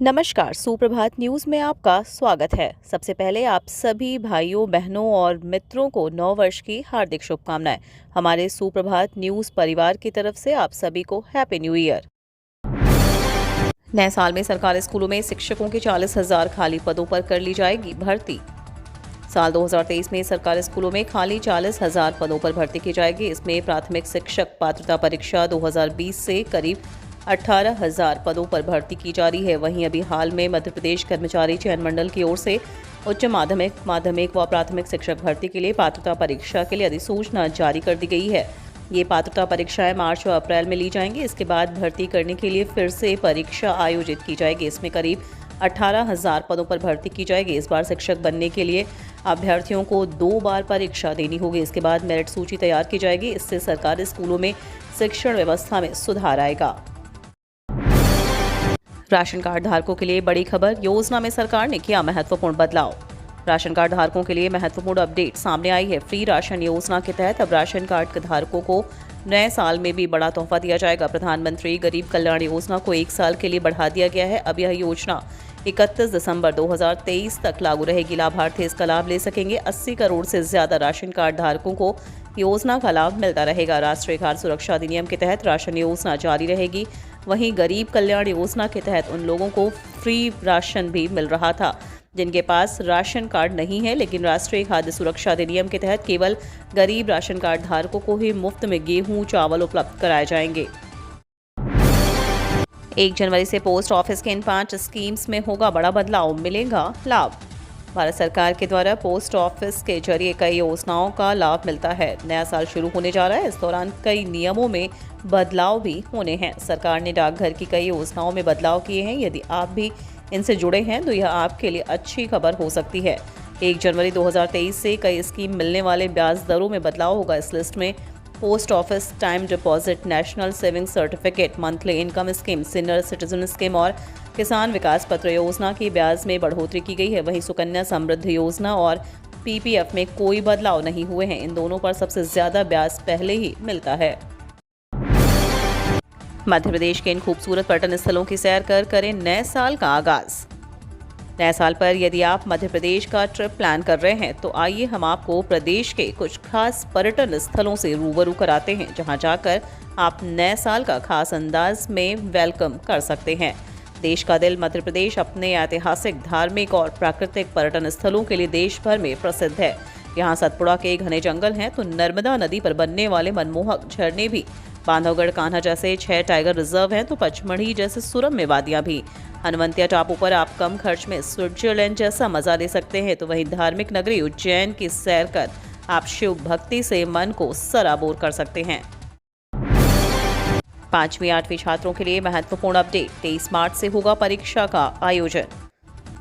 नमस्कार, सुप्रभात न्यूज़ में आपका स्वागत है। सबसे पहले आप सभी भाइयों, बहनों और मित्रों को नव वर्ष की हार्दिक शुभकामनाएं। हमारे सुप्रभात न्यूज़ परिवार की तरफ से आप सभी को हैप्पी न्यू ईयर। नए साल में सरकारी स्कूलों में शिक्षकों के 40,000 खाली पदों पर कर ली जाएगी भर्ती। साल 2023 में सरकारी स्कूलों में खाली 40,000 पदों पर भर्ती की जाएगी। इसमें प्राथमिक शिक्षक पात्रता परीक्षा 2020 से करीब 18,000 पदों पर भर्ती की जा रही है। वहीं अभी हाल में मध्य प्रदेश कर्मचारी चयन मंडल की ओर से उच्च माध्यमिक, माध्यमिक व प्राथमिक शिक्षक भर्ती के लिए पात्रता परीक्षा के लिए अधिसूचना जारी कर दी गई है। ये पात्रता परीक्षाएं मार्च व अप्रैल में ली जाएंगी। इसके बाद भर्ती करने के लिए फिर से परीक्षा आयोजित की जाएगी। इसमें करीब 18,000 पदों पर भर्ती की जाएगी। इस बार शिक्षक बनने के लिए अभ्यर्थियों को 2 बार परीक्षा देनी होगी। इसके बाद मेरिट सूची तैयार की जाएगी। इससे सरकारी स्कूलों में शिक्षण व्यवस्था में सुधार आएगा। राशन कार्ड धारकों के लिए बड़ी खबर, योजना में सरकार ने किया महत्वपूर्ण बदलाव। राशन कार्ड धारकों के लिए महत्वपूर्ण अपडेट सामने आई है। फ्री राशन योजना के तहत अब राशन कार्ड धारकों को नए साल में भी बड़ा तोहफा दिया जाएगा। प्रधानमंत्री गरीब कल्याण योजना को 1 साल के लिए बढ़ा दिया गया है। अब यह योजना 31 दिसंबर 2023 तक लागू रहेगी। लाभार्थी इसका लाभ ले सकेंगे। 80 करोड़ से ज्यादा राशन कार्ड धारकों को योजना का लाभ मिलता रहेगा। राष्ट्रीय खाद्य सुरक्षा अधिनियम के तहत राशन योजना जारी रहेगी। वहीं गरीब कल्याण योजना के तहत उन लोगों को फ्री राशन भी मिल रहा था जिनके पास राशन कार्ड नहीं है, लेकिन राष्ट्रीय खाद्य सुरक्षा अधिनियम के तहत केवल गरीब राशन कार्ड धारकों को ही मुफ्त में गेहूं, चावल उपलब्ध कराए जाएंगे। 1 जनवरी से पोस्ट ऑफिस के इन 5 स्कीम्स में होगा बड़ा बदलाव, मिलेगा लाभ। भारत सरकार के द्वारा पोस्ट ऑफिस के जरिए कई योजनाओं का लाभ मिलता है। नया साल शुरू होने जा रहा है। इस दौरान कई नियमों में बदलाव भी होने हैं। सरकार ने डाकघर की कई योजनाओं में बदलाव किए हैं। यदि आप भी इनसे जुड़े हैं तो यह आपके लिए अच्छी खबर हो सकती है। 1 जनवरी 2023 से कई स्कीम मिलने वाले ब्याज दरों में बदलाव होगा। इस लिस्ट में post office time deposit, national saving certificate, monthly income scheme, senior citizen scheme और किसान विकास पत्र योजना की ब्याज में बढ़ोतरी की गई है। वहीं सुकन्या समृद्धि योजना और पीपीएफ में कोई बदलाव नहीं हुए हैं। इन दोनों पर सबसे ज्यादा ब्याज पहले ही मिलता है। मध्य प्रदेश के इन खूबसूरत पर्यटन स्थलों की सैर कर करें नए साल का आगाज। नए साल पर यदि आप मध्य प्रदेश का ट्रिप प्लान कर रहे हैं तो आइए हम आपको प्रदेश के कुछ खास पर्यटन स्थलों से रूबरू कराते हैं, जहां जाकर आप नए साल का खास अंदाज में वेलकम कर सकते हैं। देश का दिल मध्य प्रदेश अपने ऐतिहासिक, धार्मिक और प्राकृतिक पर्यटन स्थलों के लिए देश भर में प्रसिद्ध है। यहाँ सतपुड़ा के घने जंगल हैं तो नर्मदा नदी पर बनने वाले मनमोहक झरने भी, बांधवगढ़ कान्हा जैसे 6 टाइगर रिजर्व हैं तो पचमढ़ी जैसे सुरम्य वादियां भी। हनुवंतिया टापू पर आप कम खर्च में स्विट्जरलैंड जैसा मजा ले सकते हैं। तो वहीं धार्मिक नगरी उज्जैन की सैर कर आप शिव भक्ति से मन को सराबोर कर सकते हैं। 5वीं 8वीं छात्रों के लिए महत्वपूर्ण अपडेट, 23 मार्च से होगा परीक्षा का आयोजन।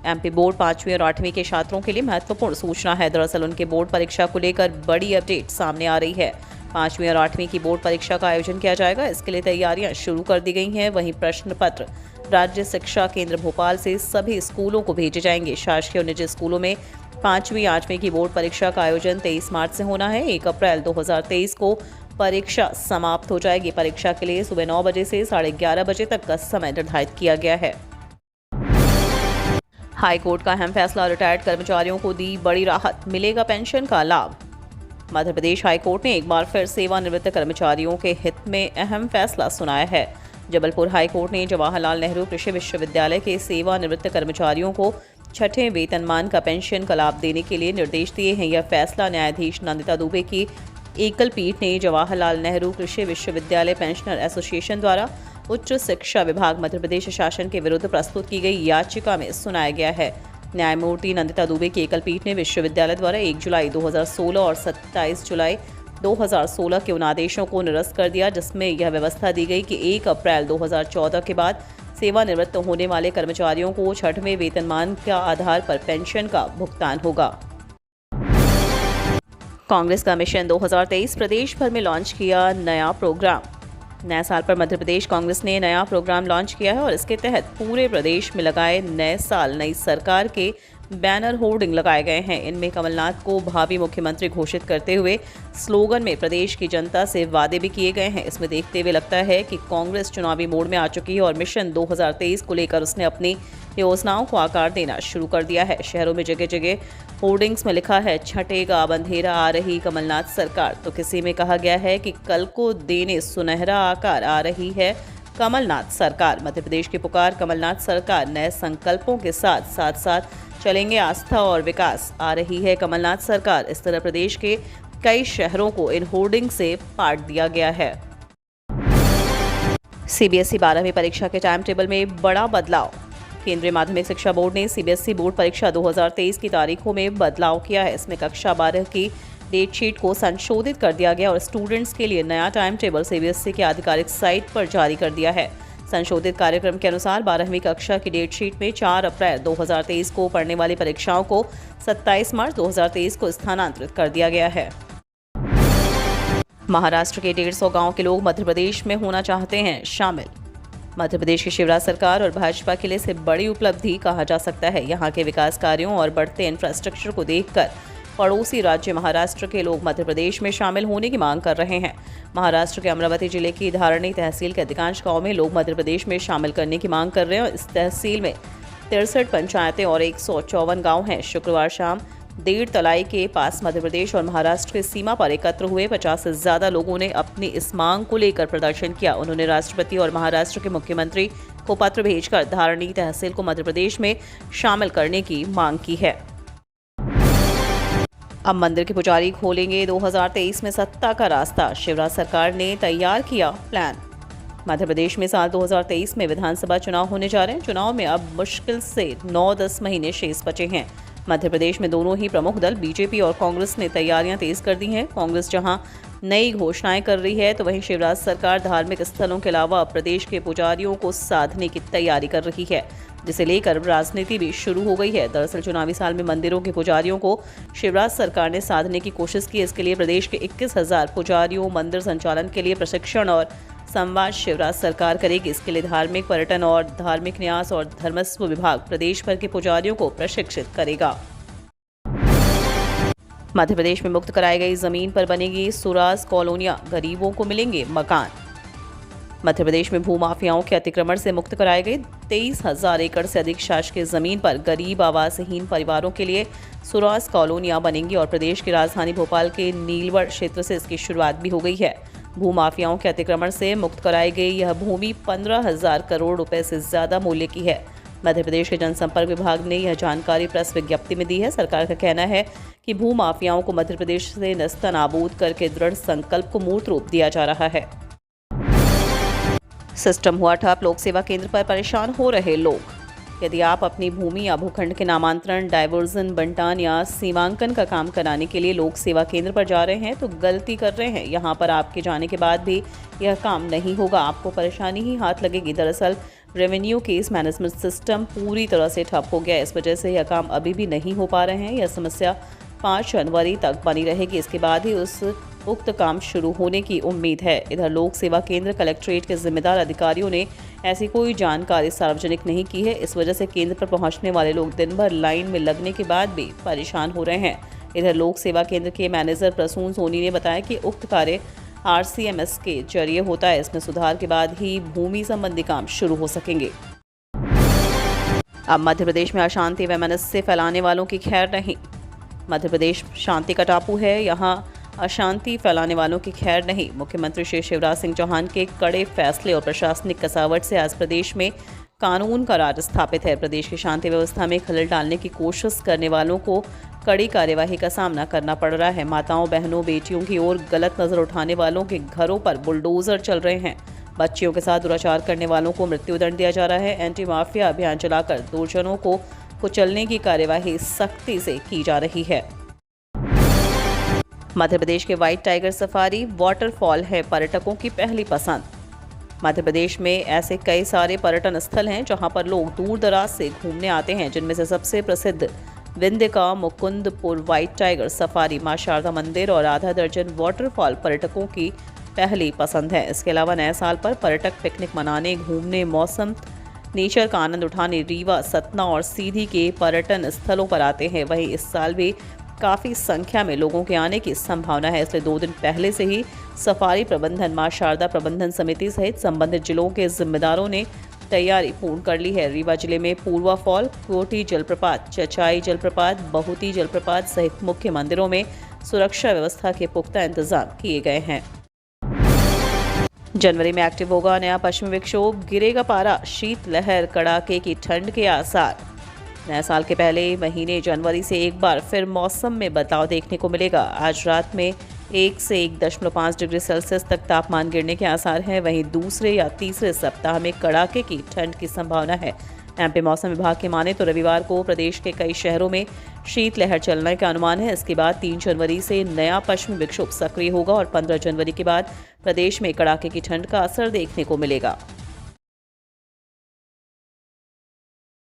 एमपी बोर्ड 5वीं और 8वीं के छात्रों के लिए महत्वपूर्ण सूचना है। दरअसल उनके बोर्ड परीक्षा को लेकर बड़ी अपडेट सामने आ रही है। 5वीं और 8वीं की बोर्ड परीक्षा का आयोजन किया जाएगा। इसके लिए तैयारियां शुरू कर दी गई हैं। वहीं प्रश्न पत्र राज्य शिक्षा केंद्र भोपाल से सभी स्कूलों को भेजे जाएंगे। शासकीय और निजी स्कूलों में 5वीं 8वीं की बोर्ड परीक्षा का आयोजन 23 मार्च से होना है। 1 अप्रैल 2023 को परीक्षा समाप्त हो जाएगी। परीक्षा के लिए सुबह 9 बजे से 11:30 बजे तक का समय निर्धारित किया गया है। हाई कोर्ट का अहम फैसला, रिटायर्ड कर्मचारियों को दी बड़ी राहत, मिलेगा पेंशन का लाभ। मध्य प्रदेश हाई कोर्ट ने एक बार फिर सेवानिवृत्त कर्मचारियों के हित में अहम फैसला सुनाया है। जबलपुर हाई कोर्ट ने जवाहरलाल नेहरू कृषि विश्वविद्यालय के सेवानिवृत्त कर्मचारियों को 6ठे वेतनमान का पेंशन का लाभ देने के लिए निर्देश दिए हैं। यह फैसला न्यायाधीश नंदिता दुबे की एकल पीठ ने जवाहरलाल नेहरू कृषि विश्वविद्यालय पेंशनर एसोसिएशन द्वारा उच्च शिक्षा विभाग मध्य प्रदेश शासन के विरुद्ध प्रस्तुत की गई याचिका में सुनाया गया है। न्यायमूर्ति नंदिता दुबे की एकल पीठ ने विश्वविद्यालय द्वारा 1 जुलाई 2016 और 27 जुलाई 2016 के उन आदेशों को निरस्त कर दिया जिसमें यह व्यवस्था दी गई कि 1 अप्रैल 2014 के बाद सेवानिवृत्त होने वाले कर्मचारियों को 6ठवें वेतनमान के आधार पर पेंशन का भुगतान होगा। कांग्रेस का मिशन 2023 प्रदेश भर में लॉन्च किया नया प्रोग्राम। नए साल पर मध्य प्रदेश कांग्रेस ने नया प्रोग्राम लॉन्च किया है और इसके तहत पूरे प्रदेश में लगाए नए साल नई सरकार के बैनर होर्डिंग लगाए गए हैं। इनमें कमलनाथ को भावी मुख्यमंत्री घोषित करते हुए स्लोगन में प्रदेश की जनता से वादे भी किए गए हैं। इसमें देखते हुए लगता है कि कांग्रेस चुनावी मोड में आ चुकी है और मिशन 2023 को लेकर उसने अपनी योजनाओं को आकार देना शुरू कर दिया है। शहरों में जगह जगह होर्डिंग्स में लिखा है, छठेगा अब अंधेरा आ रही कमलनाथ सरकार। तो किसी में कहा गया है कि कल को देने सुनहरा आकार आ रही है कमलनाथ सरकार। मध्य प्रदेश की पुकार कमलनाथ सरकार, नए संकल्पों के साथ साथ साथ चलेंगे आस्था और विकास। आ रही है कमलनाथ सरकार। इस तरह प्रदेश के कई शहरों को इन होर्डिंग से पाट दिया गया है। सीबीएसई 12वीं परीक्षा के टाइम टेबल में बड़ा बदलाव। केंद्रीय माध्यमिक शिक्षा बोर्ड ने सीबीएसई बोर्ड परीक्षा 2023 की तारीखों में बदलाव किया है। इसमें कक्षा 12 की डेट शीट को संशोधित कर दिया गया और स्टूडेंट्स के लिए नया टाइम टेबल सीबीएसई की आधिकारिक साइट पर जारी कर दिया है। संशोधित कार्यक्रम के अनुसार 12वीं कक्षा की डेट शीट में 4 अप्रैल 2023 को पढ़ने वाली परीक्षाओं को 27 मार्च 2023 को स्थानांतरित कर दिया गया है। महाराष्ट्र के 150 गांव के लोग मध्य प्रदेश में होना चाहते हैं शामिल। मध्य प्रदेश की शिवराज सरकार और भाजपा के लिए इसे बड़ी उपलब्धि कहा जा सकता है। यहां के विकास कार्यों और बढ़ते इंफ्रास्ट्रक्चर को देखकर पड़ोसी राज्य महाराष्ट्र के लोग मध्य प्रदेश में शामिल होने की मांग कर रहे हैं। महाराष्ट्र के अमरावती जिले की धारणी तहसील के अधिकांश गाँव में लोग मध्य प्रदेश में शामिल करने की मांग कर रहे हैं और इस तहसील में 63 पंचायतें और 154 गाँव हैं। शुक्रवार शाम देर तलाई के पास मध्य प्रदेश और महाराष्ट्र की सीमा पर एकत्र हुए 50 से ज्यादा लोगों ने अपनी इस मांग को लेकर प्रदर्शन किया। उन्होंने राष्ट्रपति और महाराष्ट्र के मुख्यमंत्री को पत्र भेजकर धारणी तहसील को मध्य प्रदेश में शामिल करने की मांग की है। अब मंदिर के पुजारी खोलेंगे 2023 में सत्ता का रास्ता। शिवराज सरकार ने तैयार किया प्लान। मध्य प्रदेश में साल 2023 में विधानसभा चुनाव होने जा रहे हैं। चुनाव में अब मुश्किल से 9-10 महीने शेष बचे हैं। मध्य प्रदेश में दोनों ही प्रमुख दल बीजेपी और कांग्रेस ने तैयारियां तेज कर दी हैं। कांग्रेस जहां नई घोषणाएं कर रही है तो वहीं शिवराज सरकार धार्मिक स्थलों के अलावा प्रदेश के पुजारियों को साधने की तैयारी कर रही है, जिसे लेकर राजनीति भी शुरू हो गई है। दरअसल चुनावी साल में मंदिरों के पुजारियों को शिवराज सरकार ने साधने की कोशिश की। इसके लिए प्रदेश के 21,000 पुजारियों मंदिर संचालन के लिए प्रशिक्षण और संवाद शिवराज सरकार करेगी। इसके लिए धार्मिक पर्यटन और धार्मिक न्यास और धर्मस्व विभाग प्रदेश भर के पुजारियों को प्रशिक्षित करेगा। मध्य प्रदेश में मुक्त कराई गई जमीन पर बनेगी सुराज कॉलोनियां, गरीबों को मिलेंगे मकान। मध्य प्रदेश में भूमाफियाओं के अतिक्रमण से मुक्त कराए गए 23,000 एकड़ से अधिक शासकीय जमीन पर गरीब आवासहीन परिवारों के लिए सुराज कॉलोनियां बनेंगी और प्रदेश की राजधानी भोपाल के नीलवड़ क्षेत्र से इसकी शुरुआत भी हो गई है। भूमाफियाओं के अतिक्रमण से मुक्त कराई गई यह भूमि 15,000 करोड़ रुपए से ज्यादा मूल्य की है। मध्य प्रदेश के जनसंपर्क विभाग ने यह जानकारी प्रेस विज्ञप्ति में दी है। सरकार का कहना है कि भूमाफियाओं को मध्य प्रदेश से नस्तनाबूद करके दृढ़ संकल्प को मूर्त रूप दिया जा रहा है। सिस्टम हुआ ठप, लोक सेवा केंद्र पर परेशान हो रहे लोग। यदि आप अपनी भूमि या भूखंड के नामांतरण, डायवर्जन, बंटान या सीमांकन का काम कराने के लिए लोक सेवा केंद्र पर जा रहे हैं तो गलती कर रहे हैं। यहाँ पर आपके जाने के बाद भी यह काम नहीं होगा, आपको परेशानी ही हाथ लगेगी। दरअसल रेवेन्यू केस मैनेजमेंट सिस्टम पूरी तरह से ठप हो गया है। इस वजह से यह काम अभी भी नहीं हो पा रहे हैं। यह समस्या 5 जनवरी तक बनी रहेगी। इसके बाद ही उस उक्त काम शुरू होने की उम्मीद है। इधर लोक सेवा केंद्र कलेक्ट्रेट के जिम्मेदार अधिकारियों ने ऐसी कोई जानकारी सार्वजनिक नहीं की है। इस वजह से केंद्र पर पहुंचने वाले लोग दिन भर लाइन में लगने के बाद भी परेशान हो रहे हैं। इधर लोक सेवा केंद्र के मैनेजर प्रसून सोनी ने बताया कि उक्त कार्य RCMS के जरिए होता है। इसमें सुधार के बाद ही भूमि संबंधी काम शुरू हो सकेंगे। अब मध्य प्रदेश में अशांति व मनस्य फैलाने वालों की खैर नहीं। मध्य प्रदेश शांति का टापू है, यहाँ अशांति फैलाने वालों की खैर नहीं। मुख्यमंत्री श्री शिवराज सिंह चौहान के कड़े फैसले और प्रशासनिक कसावट से आज प्रदेश में कानून का राज स्थापित है। प्रदेश की शांति व्यवस्था में खलल डालने की कोशिश करने वालों को कड़ी कार्यवाही का सामना करना पड़ रहा है। माताओं, बहनों, बेटियों की ओर गलत नजर उठाने वालों के घरों पर बुलडोजर चल रहे हैं। बच्चियों के साथ दुराचार करने वालों को मृत्युदंड दिया जा रहा है। एंटी माफिया अभियान चलाकर दोषियों को कुचलने की कार्यवाही सख्ती से की जा रही है। मध्य प्रदेश के व्हाइट टाइगर सफारी वाटरफॉल है पर्यटकों की पहली पसंद। मध्य प्रदेश में ऐसे कई सारे पर्यटन स्थल हैं जहां पर लोग दूर दराज से घूमने आते हैं, जिनमें से सबसे प्रसिद्ध विंध्य का मुकुंदपुर व्हाइट टाइगर सफारी, मां शारदा मंदिर और आधा दर्जन वाटरफॉल पर्यटकों की पहली पसंद है। इसके अलावा नए साल पर पर्यटक पिकनिक मनाने, घूमने, मौसम नेचर का आनंद उठाने रीवा, सतना और सीधी के पर्यटन स्थलों पर आते हैं। वहीं इस साल भी काफ़ी संख्या में लोगों के आने की संभावना है, इसलिए 2 दिन पहले से ही सफारी प्रबंधन, मां शारदा प्रबंधन समिति सहित संबंधित जिलों के जिम्मेदारों ने तैयारी पूर्ण कर ली है। रीवा जिले में पूर्वा फॉल, कोटी जलप्रपात, चचाई जलप्रपात, बहुती जलप्रपात सहित मुख्य मंदिरों में सुरक्षा व्यवस्था के पुख्ता इंतजाम किए गए हैं। जनवरी में एक्टिव होगा नया पश्चिमी विक्षोभ, गिरेगा पारा, शीतलहर, कड़ाके की ठंड के आसार। नए साल के पहले महीने जनवरी से एक बार फिर मौसम में बदलाव देखने को मिलेगा। आज रात में 1 से 1.5 डिग्री सेल्सियस तक तापमान गिरने के आसार हैं। वहीं दूसरे या तीसरे सप्ताह में कड़ाके की ठंड की संभावना है। एमपी मौसम विभाग के माने तो रविवार को प्रदेश के कई शहरों में शीतलहर चलने का अनुमान है। इसके बाद 3 जनवरी से नया पश्चिमी विक्षोभ सक्रिय होगा और 15 जनवरी के बाद प्रदेश में कड़ाके की ठंड का असर देखने को मिलेगा।